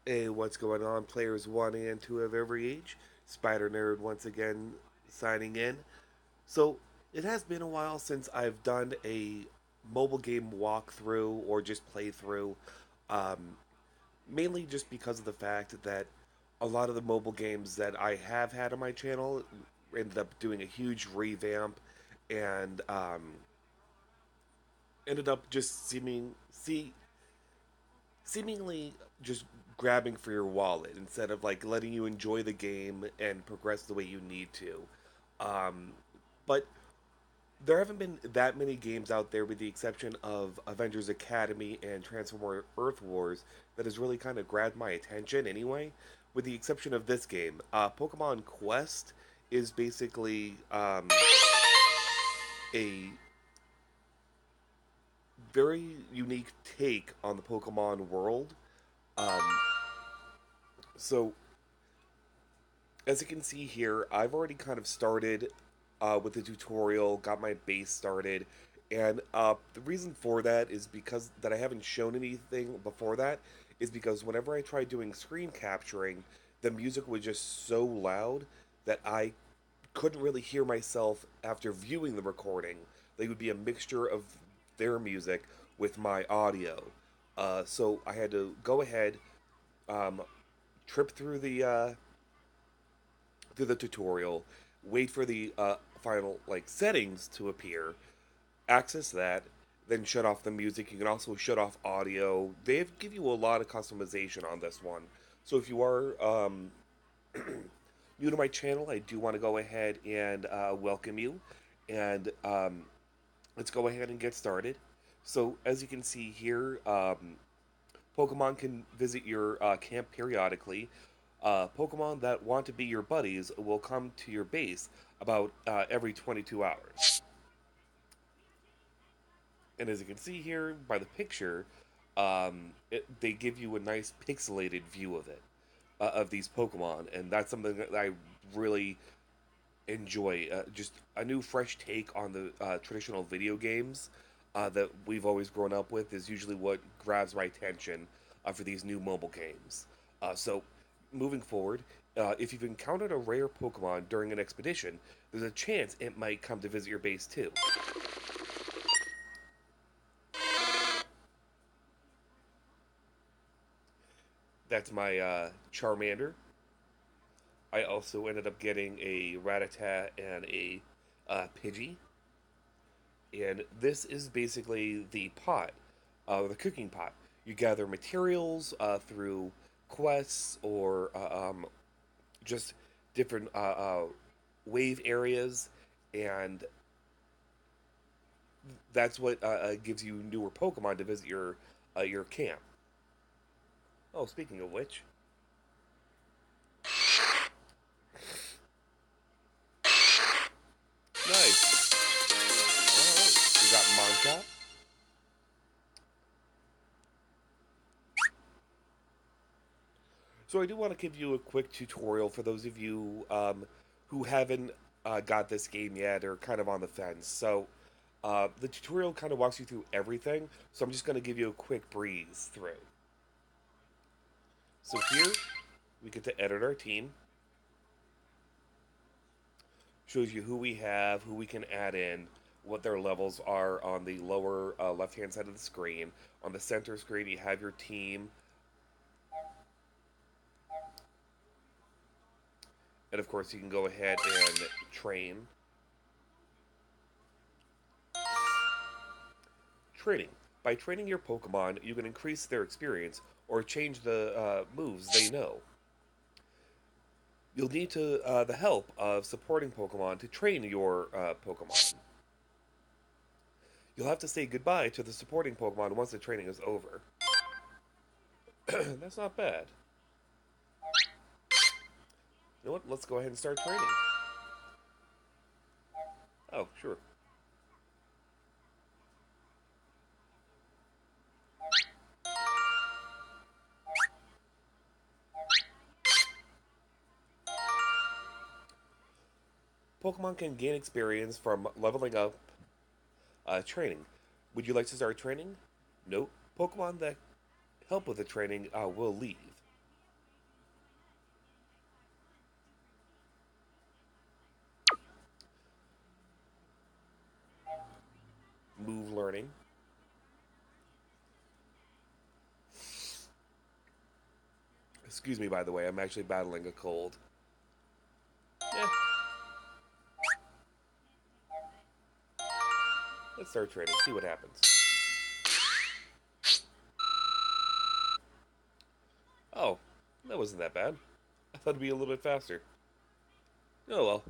Hey, what's going on, players one and two of every age? Spider Nerd once again signing in. So, it has been a while since I've done a mobile game walkthrough or just playthrough, um, mainly just because of the fact that a lot of the mobile games that I have had on my channel ended up doing a huge revamp and ended up just seemingly just grabbing for your wallet instead of like letting you enjoy the game and progress the way you need to. Um, but there haven't been that many games out there, with the exception of Avengers Academy and Transformer Earth Wars, that has really kind of grabbed my attention anyway. With the exception of this game, Pokemon Quest is basically a very unique take on the Pokemon world. Um, so as you can see here, I've already kind of started with the tutorial, got my base started, and the reason for that is because that I haven't shown anything before that is because whenever I tried doing screen capturing, the music was just so loud that I couldn't really hear myself after viewing the recording. They would be a mixture of their music with my audio. So I had to go ahead, um, trip through the tutorial, wait for the final like settings to appear, access that, then shut off the music. You can also shut off audio. They give you a lot of customization on this one. So if you are new to my channel, I do want to go ahead and welcome you, and let's go ahead and get started. So as you can see here, Pokemon can visit your camp periodically. Pokemon that want to be your buddies will come to your base about every 22 hours. And as you can see here by the picture, they give you a nice pixelated view of it, of these Pokemon, and that's something that I really enjoy. Just a new, fresh take on the traditional video games that we've always grown up with is usually what grabs my attention for these new mobile games. So, moving forward, if you've encountered a rare Pokemon during an expedition, there's a chance it might come to visit your base too. That's my Charmander. I also ended up getting a Rattata and a Pidgey. And this is basically the pot, the cooking pot. You gather materials through quests or just different wave areas, and that's what gives you newer Pokemon to visit your camp. Oh, speaking of which, nice. All right, we got Monchop. So I do want to give you a quick tutorial for those of you who haven't got this game yet or kind of on the fence. So the tutorial kind of walks you through everything. So I'm just going to give you a quick breeze through. So here we get to edit our team. Shows you who we have, who we can add in, what their levels are on the lower left-hand side of the screen. On the center screen, you have your team, and of course, you can go ahead and train. Training. By training your Pokemon, you can increase their experience or change the moves they know. You'll need the help of supporting Pokemon to train your Pokemon. You'll have to say goodbye to the supporting Pokemon once the training is over. That's not bad. You know what? Let's go ahead and start training. Oh, sure. Pokemon can gain experience from leveling up training. Would you like to start training? Nope. Pokemon that help with the training will leave. turning. Excuse me, by the way, I'm actually battling a cold. Yeah, let's start trading, see what happens. Oh, that wasn't that bad. I thought it'd be a little bit faster. Oh well.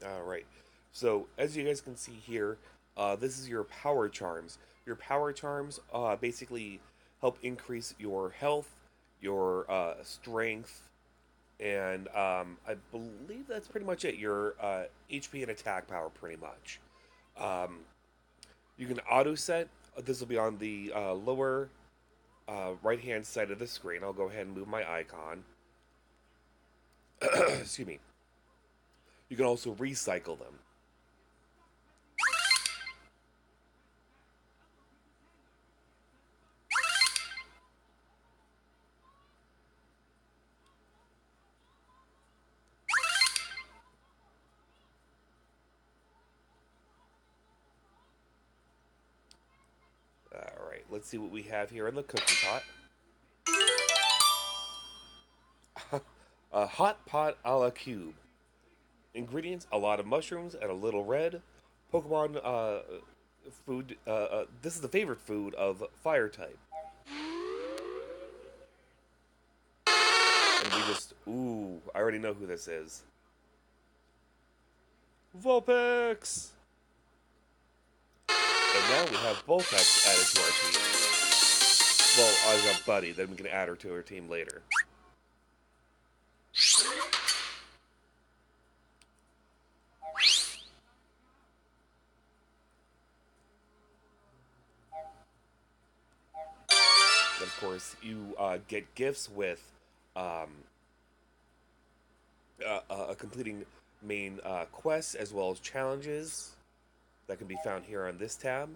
Alright. So, as you guys can see here, this is your power charms. Your power charms basically help increase your health, your strength, and I believe that's pretty much it. Your HP and attack power, pretty much. Um, you can auto set. This will be on the lower right hand side of the screen. I'll go ahead and move my icon. Excuse me. You can also recycle them. All right, let's see what we have here in the cooking pot. A hot pot a la cube. Ingredients: a lot of mushrooms and a little red. Pokemon food. This is the favorite food of fire type. And we just, ooh, I already know who this is. Vulpix! And now we have Vulpix added to our team. Well, as a buddy, then we can add her to our team later. And of course, you get gifts with um, completing main quests as well as challenges that can be found here on this tab.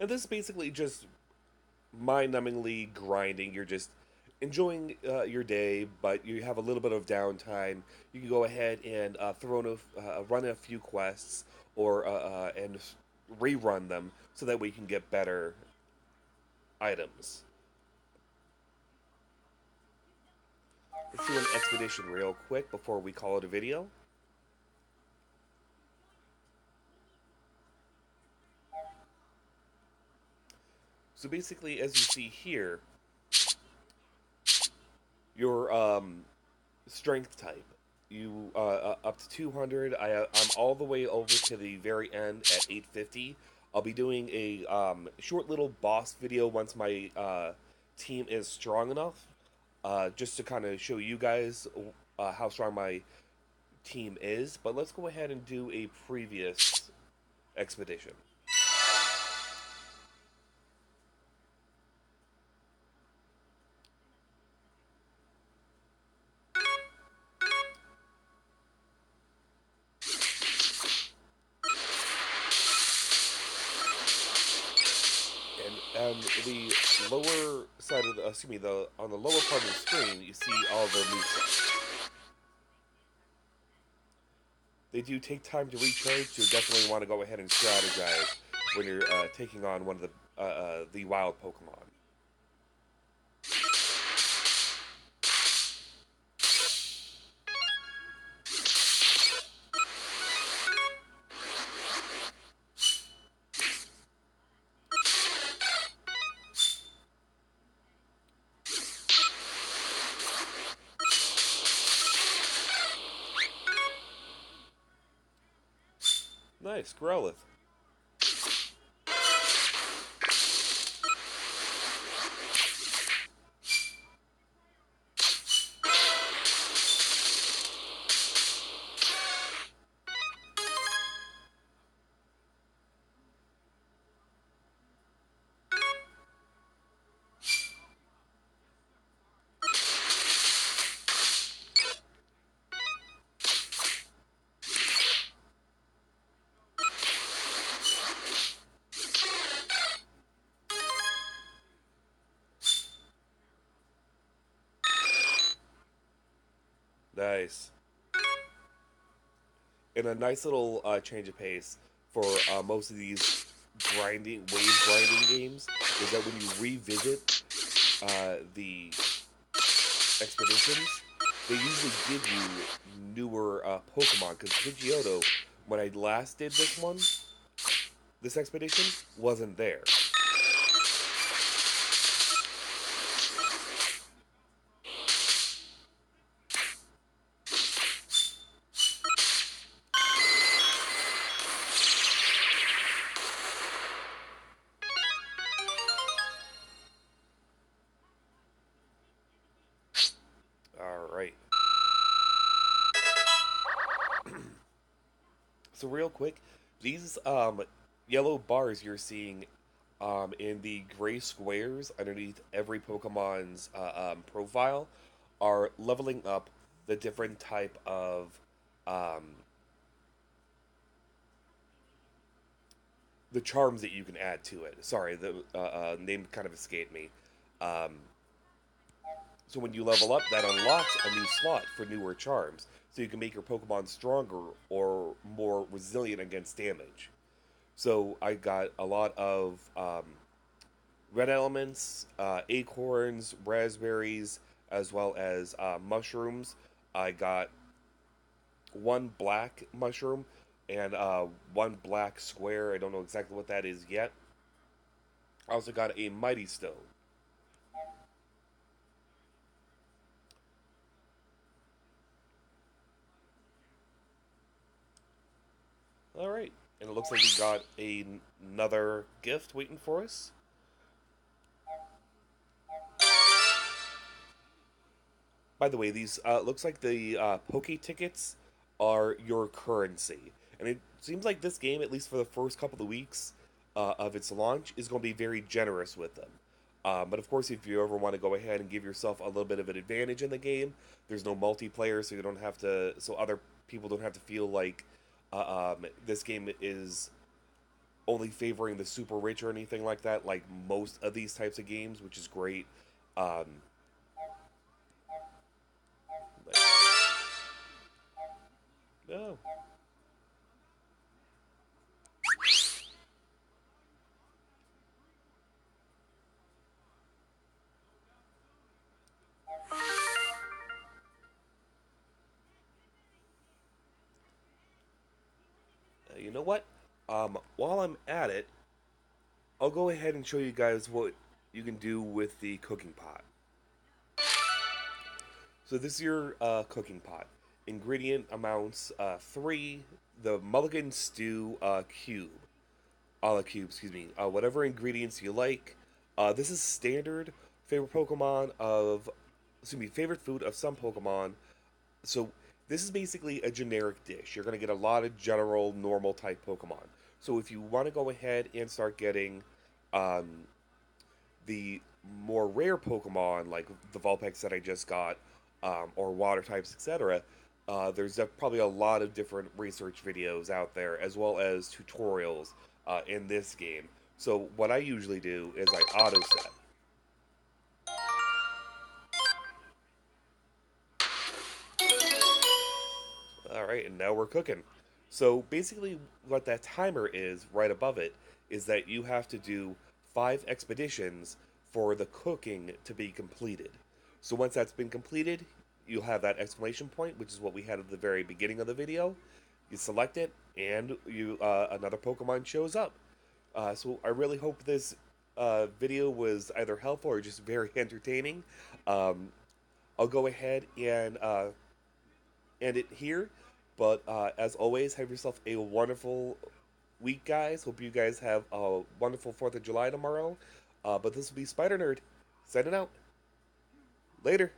And this is basically just mind-numbingly grinding. You're just enjoying your day, but you have a little bit of downtime. You can go ahead and run a few quests or and rerun them so that way you can get better items. Let's do an expedition real quick before we call it a video. So basically, as you see here, your strength type, you up to 200. I'm all the way over to the very end at 850. I'll be doing a short little boss video once my team is strong enough, just to kind of show you guys how strong my team is. But let's go ahead and do a previous expedition. And the lower side of the, excuse me, on the lower part of the screen, you see all the movesets. They do take time to recharge, so you definitely want to go ahead and strategize when you're taking on one of the wild Pokemon. Nice, Growlithe. Nice. And a nice little change of pace for most of these wave grinding games is that when you revisit the expeditions, they usually give you newer Pokemon. Because Pidgeotto, when I last did this expedition, wasn't there. All right. So real quick, these yellow bars you're seeing in the gray squares underneath every Pokemon's profile are leveling up the different type of um, the charms that you can add to it. Sorry, the name kind of escaped me. Um, so when you level up, that unlocks a new slot for newer charms, so you can make your Pokemon stronger or more resilient against damage. So I got a lot of red elements, acorns, raspberries, as well as mushrooms. I got one black mushroom and one black square. I don't know exactly what that is yet. I also got a mighty stone. All right, and it looks like we got another gift waiting for us. By the way, these looks like the Poke tickets are your currency, and it seems like this game, at least for the first couple of weeks of its launch, is going to be very generous with them. But of course, if you ever want to go ahead and give yourself a little bit of an advantage in the game, there's no multiplayer, so you don't have to, so other people don't have to feel like this game is only favoring the super rich or anything like that, like most of these types of games, which is great. Um, like, no. You know what? While I'm at it, I'll go ahead and show you guys what you can do with the cooking pot. So this is your cooking pot. Ingredient amounts three. The Mulligan Stew cube, a la cube, excuse me. Whatever ingredients you like. This is standard favorite Pokemon of, excuse me, favorite food of some Pokemon. So this is basically a generic dish. You're gonna get a lot of general, normal type Pokemon. So if you want to go ahead and start getting um, the more rare Pokemon, like the Vulpix that I just got, or water types, etc., there's probably a lot of different research videos out there, as well as tutorials in this game. So what I usually do is I auto set. All right, and now we're cooking. So basically, what that timer is right above it is that you have to do 5 expeditions for the cooking to be completed. So once that's been completed, you'll have that exclamation point, which is what we had at the very beginning of the video. You select it, and you another Pokemon shows up. So I really hope this video was either helpful or just very entertaining. Um, I'll go ahead and end it here. But as always, have yourself a wonderful week, guys. Hope you guys have a wonderful 4th of July tomorrow. But this will be Spider Nerd signing out. Later.